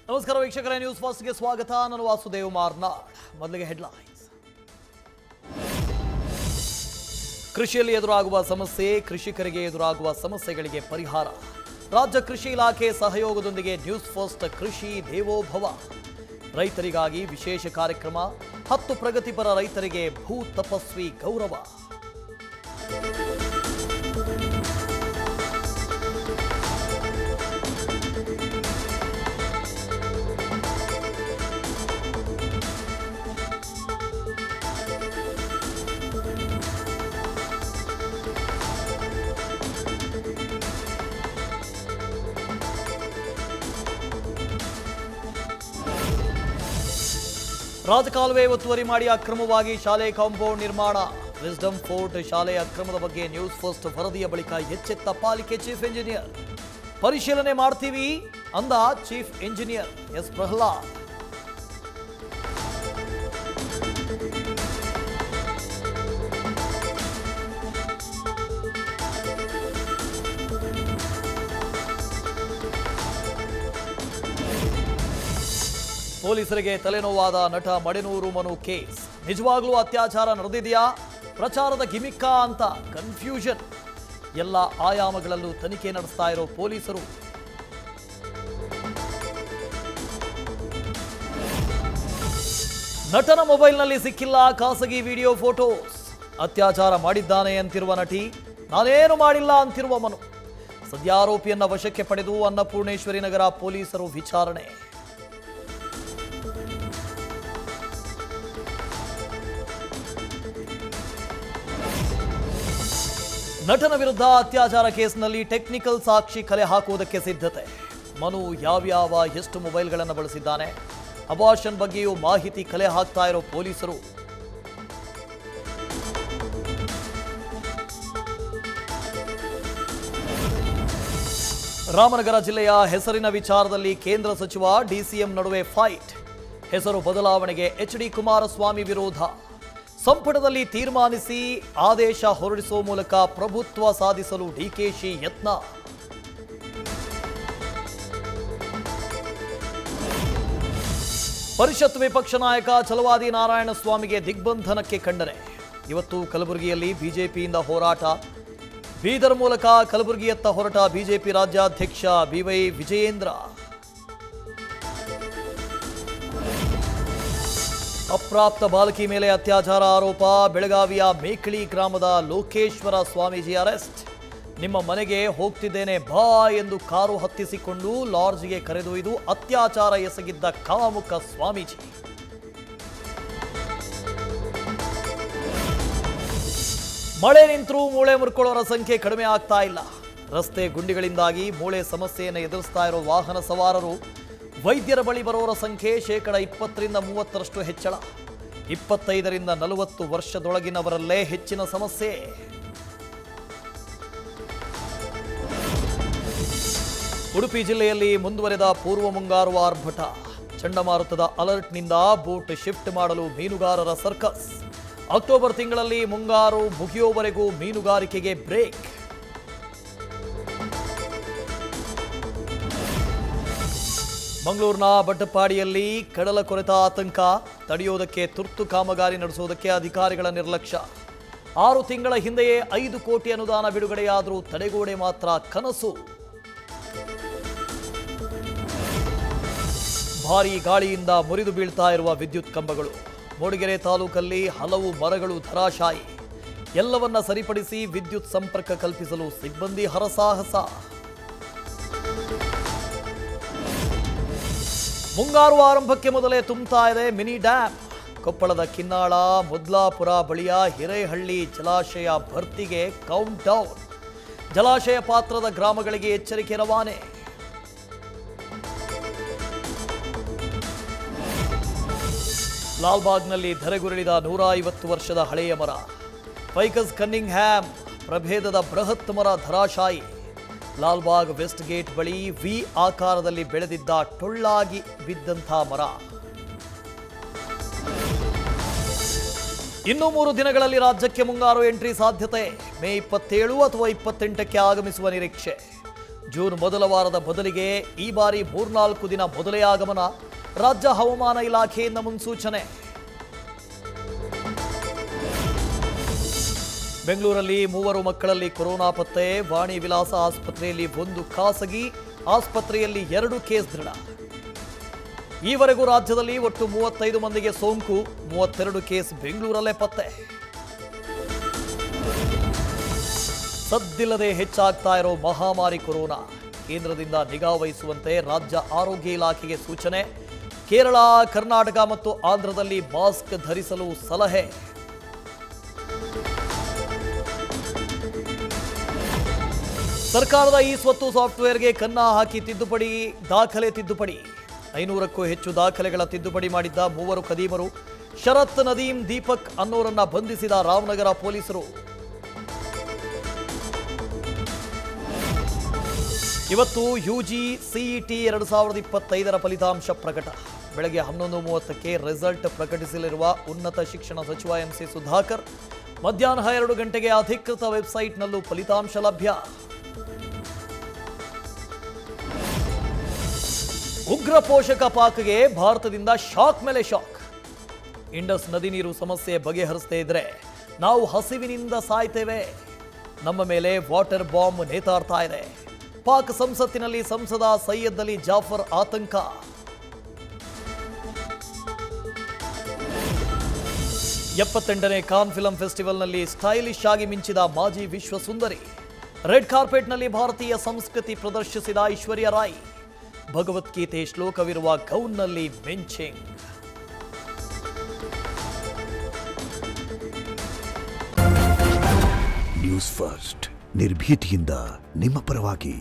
ನಮಸ್ಕಾರ ವೀಕ್ಷಕರೇ, ನ್ಯೂಸ್ ಫಸ್ಟ್ಗೆ ಸ್ವಾಗತ. ನಾನು ವಾಸುದೇವ್ ಮಾರ್ನಾಳ್. ಮೊದಲಿಗೆ ಹೆಡ್ಲೈನ್ಸ್. ಕೃಷಿಯಲ್ಲಿ ಎದುರಾಗುವ ಸಮಸ್ಯೆ, ಕೃಷಿಕರಿಗೆ ಎದುರಾಗುವ ಸಮಸ್ಯೆಗಳಿಗೆ ಪರಿಹಾರ. ರಾಜ್ಯ ಕೃಷಿ ಇಲಾಖೆ ಸಹಯೋಗದೊಂದಿಗೆ ನ್ಯೂಸ್ ಫಸ್ಟ್ ಕೃಷಿ ದೇವೋಭವ. ರೈತರಿಗಾಗಿ ವಿಶೇಷ ಕಾರ್ಯಕ್ರಮ. 10 ಪ್ರಗತಿಪರ ರೈತರಿಗೆ ಭೂ ತಪಸ್ವಿ ಗೌರವ. ರಾಜಕಾಲುವೆ ಒತ್ತುವರಿ ಮಾಡಿ ಅಕ್ರಮವಾಗಿ ಶಾಲೆ ಕಾಂಪೌಂಡ್ ನಿರ್ಮಾಣ. ವಿಸ್ಡಮ್ ಫೋರ್ಟ್ ಶಾಲೆ ಅಕ್ರಮದ ಬಗ್ಗೆ ನ್ಯೂಸ್ ಫಸ್ಟ್ ವರದಿಯ ಬಳಿಕ ಎಚ್ಚೆತ್ತ ಪಾಲಿಕೆ ಚೀಫ್ ಇಂಜಿನಿಯರ್. ಪರಿಶೀಲನೆ ಮಾಡ್ತೀವಿ ಅಂದ ಚೀಫ್ ಇಂಜಿನಿಯರ್ ಎಸ್ ಪ್ರಹ್ಲಾದ್. ಪೊಲೀಸರಿಗೆ ತಲೆನೋವಾದ ನಟ ಮಡೆನೂರು ಮನು ಕೇಸ್. ನಿಜವಾಗ್ಲೂ ಅತ್ಯಾಚಾರ ನಡೆದಿದೆಯಾ, ಪ್ರಚಾರದ ಗಿಮಿಕ್ಕಾ ಅಂತ ಕನ್ಫ್ಯೂಷನ್. ಎಲ್ಲ ಆಯಾಮಗಳಲ್ಲೂ ತನಿಖೆ ನಡೆಸ್ತಾ ಇರೋ ಪೊಲೀಸರು. ನಟನ ಮೊಬೈಲ್ನಲ್ಲಿ ಸಿಕ್ಕಿಲ್ಲ ಖಾಸಗಿ ವಿಡಿಯೋ ಫೋಟೋಸ್. ಅತ್ಯಾಚಾರ ಮಾಡಿದ್ದಾನೆ ಅಂತಿರುವ ನಟಿ, ನಾನೇನು ಮಾಡಿಲ್ಲ ಅಂತಿರುವ ಮನು. ಸದ್ಯ ಆರೋಪಿಯನ್ನ ವಶಕ್ಕೆ ಪಡೆದು ಅನ್ನಪೂರ್ಣೇಶ್ವರಿ ನಗರ ಪೊಲೀಸರು ವಿಚಾರಣೆ. ನಟನ ವಿರುದ್ಧ ಅತ್ಯಾಚಾರ ಕೇಸ್ನಲ್ಲಿ ಟೆಕ್ನಿಕಲ್ ಸಾಕ್ಷಿ ಕಲೆ ಹಾಕುವುದಕ್ಕೆ ಸಿದ್ಧತೆ. ಮನು ಯಾವ್ಯಾವ ಎಷ್ಟು ಮೊಬೈಲ್ಗಳನ್ನು ಬಳಸಿದ್ದಾನೆ, ಅಬಾರ್ಷನ್ ಬಗ್ಗೆಯೂ ಮಾಹಿತಿ ಕಲೆ ಹಾಕ್ತಾ ಇರೋ ಪೊಲೀಸರು. ರಾಮನಗರ ಜಿಲ್ಲೆಯ ಹೆಸರಿನ ವಿಚಾರದಲ್ಲಿ ಕೇಂದ್ರ ಸಚಿವ ಡಿಸಿಎಂ ನಡುವೆ ಫೈಟ್. ಹೆಸರು ಬದಲಾವಣೆಗೆ ಎಚ್ಡಿ ಕುಮಾರಸ್ವಾಮಿ ವಿರೋಧ. ಸಂಪುಟದಲ್ಲಿ ತೀರ್ಮಾನಿಸಿ ಆದೇಶ ಹೊರಡಿಸುವ ಮೂಲಕ ಪ್ರಭುತ್ವ ಸಾಧಿಸಲು ಡಿಕೆಶಿ ಯತ್ನ. ಪರಿಷತ್ ವಿಪಕ್ಷ ನಾಯಕ ಛಲವಾದಿ ನಾರಾಯಣಸ್ವಾಮಿಗೆ ದಿಗ್ಬಂಧನಕ್ಕೆ ಖಂಡನೆ. ಇವತ್ತು ಕಲಬುರಗಿಯಲ್ಲಿ ಬಿಜೆಪಿಯಿಂದ ಹೋರಾಟ. ಬೀದರ್ ಮೂಲಕ ಕಲಬುರಗಿಯತ್ತ ಹೊರಟ ಬಿಜೆಪಿ ರಾಜ್ಯಾಧ್ಯಕ್ಷ ಬಿವೈ ವಿಜಯೇಂದ್ರ. ಅಪ್ರಾಪ್ತ ಬಾಲಕಿ ಮೇಲೆ ಅತ್ಯಾಚಾರ ಆರೋಪ. ಬೆಳಗಾವಿಯ ಮೇಕಳಿ ಗ್ರಾಮದ ಲೋಕೇಶ್ವರ ಸ್ವಾಮೀಜಿ ಅರೆಸ್ಟ್. ನಿಮ್ಮ ಮನೆಗೆ ಹೋಗ್ತಿದ್ದೇನೆ ಬಾ ಎಂದು ಕಾರು ಹತ್ತಿಸಿಕೊಂಡು ಲಾಡ್ಜ್ಗೆ ಕರೆದೊಯ್ದು ಅತ್ಯಾಚಾರ ಎಸಗಿದ್ದ ಕಾಮುಕ ಸ್ವಾಮೀಜಿ. ಮಳೆ ನಿಂತರೂ ಮೂಳೆ ಮುರ್ಕೊಳ್ಳೋರ ಸಂಖ್ಯೆ ಕಡಿಮೆ ಆಗ್ತಾ ಇಲ್ಲ. ರಸ್ತೆ ಗುಂಡಿಗಳಿಂದಾಗಿ ಮೂಳೆ ಸಮಸ್ಯೆಯನ್ನು ಎದುರಿಸ್ತಾ ಇರೋ ವಾಹನ ಸವಾರರು. ವೈದ್ಯರ ಬಳಿ ಬರೋರ ಸಂಖ್ಯೆ 20% 30% ಹೆಚ್ಚಳ. 25 40 ವರ್ಷದೊಳಗಿನವರಲ್ಲೇ ಹೆಚ್ಚಿನ ಸಮಸ್ಯೆ. ಉಡುಪಿ ಜಿಲ್ಲೆಯಲ್ಲಿ ಮುಂದುವರೆದ ಪೂರ್ವ ಮುಂಗಾರು ಆರ್ಭಟ. ಚಂಡಮಾರುತದ ಅಲರ್ಟ್ನಿಂದ ಬೋಟ್ ಶಿಫ್ಟ್ ಮಾಡಲು ಮೀನುಗಾರರ ಸರ್ಕಸ್. ಅಕ್ಟೋಬರ್ ತಿಂಗಳಲ್ಲಿ ಮುಂಗಾರು ಮುಗಿಯುವವರೆಗೂ ಮೀನುಗಾರಿಕೆಗೆ ಬ್ರೇಕ್. ಮಂಗಳೂರಿನ ಬಟ್ಟಪಾಡಿಯಲ್ಲಿ ಕಡಲ ಕೊರೆತ ಆತಂಕ. ತಡೆಯೋದಕ್ಕೆ ತುರ್ತು ಕಾಮಗಾರಿ ನಡೆಸುವುದಕ್ಕೆ ಅಧಿಕಾರಿಗಳ ನಿರ್ಲಕ್ಷ್ಯ. 6 ತಿಂಗಳ ಹಿಂದೆಯೇ 5 ಕೋಟಿ ಅನುದಾನ ಬಿಡುಗಡೆಯಾದರೂ ತಡೆಗೋಡೆ ಮಾತ್ರ ಕನಸು. ಭಾರೀ ಗಾಳಿಯಿಂದ ಮುರಿದು ಬೀಳ್ತಾ ಇರುವ ವಿದ್ಯುತ್ ಕಂಬಗಳು. ಮೂಡಿಗೆರೆ ತಾಲೂಕಲ್ಲಿ ಹಲವು ಮರಗಳು ಧರಾಶಾಯಿ. ಎಲ್ಲವನ್ನ ಸರಿಪಡಿಸಿ ವಿದ್ಯುತ್ ಸಂಪರ್ಕ ಕಲ್ಪಿಸಲು ಸಿಬ್ಬಂದಿ ಹರಸಾಹಸ. ಮುಂಗಾರು ಆರಂಭಕ್ಕೆ ಮೊದಲೇ ತುಂಬುತ್ತಾ ಇದೆ ಮಿನಿ ಡ್ಯಾಮ್. ಕೊಪ್ಪಳದ ಕಿನ್ನಾಳ, ಮುದ್ಲಾಪುರ ಬಳಿಯ ಹಿರೇಹಳ್ಳಿ ಜಲಾಶಯ ಭರ್ತಿಗೆ ಕೌಂಟ್ ಡೌನ್. ಜಲಾಶಯ ಪಾತ್ರದ ಗ್ರಾಮಗಳಿಗೆ ಎಚ್ಚರಿಕೆ ರವಾನೆ. ಲಾಲ್ಬಾಗ್ನಲ್ಲಿ ಧರೆಗುರುಳಿದ 150 ವರ್ಷದ ಹಳೆಯ ಮರ. ಫೈಕಸ್ ಕನ್ನಿಂಗ್ ಹ್ಯಾಮ್ ಪ್ರಭೇದದ ಬೃಹತ್ ಮರ ಧರಾಶಾಯಿ. ಲಾಲ್ಬಾಗ್ ವೆಸ್ಟ್ ಗೇಟ್ ಬಳಿ ವಿ ಆಕಾರದಲ್ಲಿ ಬೆಳೆದಿದ್ದ ಟೊಳ್ಳಾಗಿ ಬಿದ್ದಂಥ ಮರ. ಇನ್ನು 3 ದಿನಗಳಲ್ಲಿ ರಾಜ್ಯಕ್ಕೆ ಮುಂಗಾರು ಎಂಟ್ರಿ ಸಾಧ್ಯತೆ. ಮೇ 27 ಅಥವಾ 28ಕ್ಕೆ ಆಗಮಿಸುವ ನಿರೀಕ್ಷೆ. ಜೂನ್ ಮೊದಲ ವಾರದ ಬದಲಿಗೆ ಈ ಬಾರಿ 3-4 ದಿನ ಮೊದಲೇ ಆಗಮನ, ರಾಜ್ಯ ಹವಾಮಾನ ಇಲಾಖೆಯಿಂದ ಮುನ್ಸೂಚನೆ. ಬೆಂಗಳೂರಲ್ಲಿ 3 ಮಕ್ಕಳಲ್ಲಿ ಕೊರೋನಾ ಪತ್ತೆ, ವಾಣಿ ವಿಲಾಸ ಆಸ್ಪತ್ರೆಯಲ್ಲಿ 1 ಖಾಸಗಿ ಆಸ್ಪತ್ರೆಯಲ್ಲಿ 2 ಕೇಸ್ ದೃಢ. ಈವರೆಗೂ ರಾಜ್ಯದಲ್ಲಿ ಒಟ್ಟು 35 ಮಂದಿಗೆ ಸೋಂಕು, 32 ಕೇಸ್ ಬೆಂಗಳೂರಲ್ಲೇ ಪತ್ತೆ. ಸದ್ದಿಲ್ಲದೆ ಹೆಚ್ಚಾಗ್ತಾ ಇರೋ ಮಹಾಮಾರಿ ಕೊರೋನಾ, ಕೇಂದ್ರದಿಂದ ನಿಗಾ ವಹಿಸುವಂತೆ ರಾಜ್ಯ ಆರೋಗ್ಯ ಇಲಾಖೆಗೆ ಸೂಚನೆ. ಕೇರಳ, ಕರ್ನಾಟಕ ಮತ್ತು ಆಂಧ್ರದಲ್ಲಿ ಮಾಸ್ಕ್ ಧರಿಸಲು ಸಲಹೆ. ಸರ್ಕಾರದ ಈ ಸ್ವತ್ತು ಸಾಫ್ಟ್ವೇರ್ಗೆ ಕನ್ನ ಹಾಕಿ ತಿದ್ದುಪಡಿ, ದಾಖಲೆ ತಿದ್ದುಪಡಿ. 500ಕ್ಕೂ ಹೆಚ್ಚು ದಾಖಲೆಗಳ ತಿದ್ದುಪಡಿ ಮಾಡಿದ್ದ 3 ಖದೀಮರು, ಶರತ್, ನದೀಂ, ದೀಪಕ್ ಅನ್ನೋರನ್ನ ಬಂಧಿಸಿದ ರಾಮನಗರ ಪೊಲೀಸರು. ಇವತ್ತು ಯುಜಿ ಸಿಇಟಿ 2025ರ ಫಲಿತಾಂಶ ಪ್ರಕಟ. ಬೆಳಗ್ಗೆ 11:30ಕ್ಕೆ ರಿಸಲ್ಟ್ ಪ್ರಕಟಿಸಲಿರುವ ಉನ್ನತ ಶಿಕ್ಷಣ ಸಚಿವ ಎಂಸಿ ಸುಧಾಕರ್, ಮಧ್ಯಾಹ್ನ 2 ಗಂಟೆಗೆ ಅಧಿಕೃತ ವೆಬ್ಸೈಟ್ನಲ್ಲೂ ಫಲಿತಾಂಶ ಲಭ್ಯ. ಉಗ್ರ ಪೋಷಕ ಪಾಕ್ಗೆ ಭಾರತದಿಂದ ಶಾಕ್ ಮೇಲೆ ಶಾಕ್. ಇಂಡಸ್ ನದಿ ನೀರು ಸಮಸ್ಯೆ ಬಗೆಹರಿಸದೇ ಇದ್ರೆ ನಾವು ಹಸಿವಿನಿಂದ ಸಾಯ್ತೇವೆ, ನಮ್ಮ ಮೇಲೆ ವಾಟರ್ ಬಾಂಬ್ ನೇತಾಡ್ತಾ ಇದೆ. ಪಾಕ್ ಸಂಸತ್ತಿನಲ್ಲಿ ಸಂಸದ ಸೈಯದ್ ಅಲಿ ಜಾಫರ್ ಆತಂಕ. ನೇ ಕಾನ್ ಫಿಲ್ಮ್ ಫೆಸ್ಟಿವಲ್ನಲ್ಲಿ ಸ್ಟೈಲಿಶ್ ಆಗಿ ಮಿಂಚಿದ ಮಾಜಿ ವಿಶ್ವ ಸುಂದರಿ. ರೆಡ್ ಕಾರ್ಪೆಟ್ನಲ್ಲಿ ಭಾರತೀಯ ಸಂಸ್ಕೃತಿ ಪ್ರದರ್ಶಿಸಿದ ಐಶ್ವರ್ಯ ರಾಯ್. ಭಗವದ್ಗೀತೆ ಶ್ಲೋಕವಿರುವ ಗೌನ್ನಲ್ಲಿ ಮಿಂಚಿಂಗ್. ನ್ಯೂಸ್ ಫಸ್ಟ್, ನಿರ್ಭೀತಿಯಿಂದ ನಿಮ್ಮ ಪರವಾಗಿ.